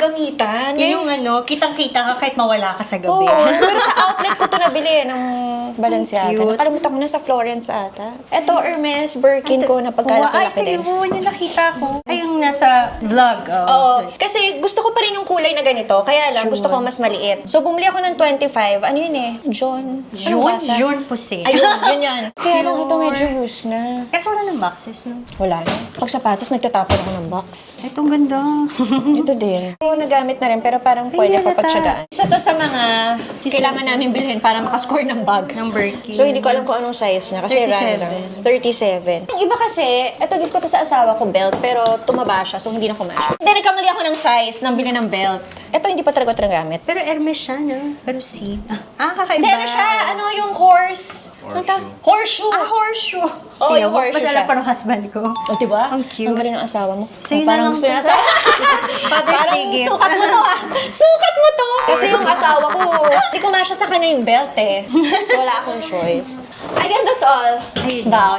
gamitan. Yun yung kitang-kita ka kahit mawala ka sa gabi. Oo, pero sa outlet ko to nabili ng Balenciaga. Cute. Nakalimutan ko na sa Florence ata. Ito, Hermes, Birkin ko na Ay, pagkalaki-laki din. tingnan mo, yung nakita ko. Ay, yung nasa vlog. Oo. Kasi gusto ko pa rin yung kulay na ganito. Kaya lang, gusto ko mas maliit. So, bumili ako ng 25. Ano yun eh? John. Jean Posay. Ayun, yun yan. Kaya lang ito medyo used na. Kasi wala ng boxes, no? Wala na. Pag sapatos, nagtatapon ako ng box. Itong ganda. Ito din. Oo, nagamit na rin, pero parang pwede Ay, pa halata. pagtsagaan. Isa to sa mga kailangan namin bilhin para makascore ng bag. Ng Birkin. So, hindi ko alam kung anong size niya kasi 37. random. 37. Yung iba kasi, ito gift ko to sa asawa ko belt, pero tumaba siya, so hindi na kumasya. Hindi, nagkamali ako ng size nang bilhin ng belt. Ito hindi pa talaga ito nagamit. Pero Hermes siya, no? Pero si... kakaiba. Hindi, ano siya? Ano yung horse? Horseshoe. Horseshoe. Oo, yung horseshoe Masala siya. pa ng husband ko. O, diba? Ang cute. Ang galing ng asawa mo. Sa'yo na Parang lang gusto niya to. sa... Father's Parang Day gift. sukat mo to ah. Sukat mo to. Kasi yung asawa ko, hindi ko masya sa kanya yung belt eh. So wala akong choice. I guess that's all. Ayun. Bow.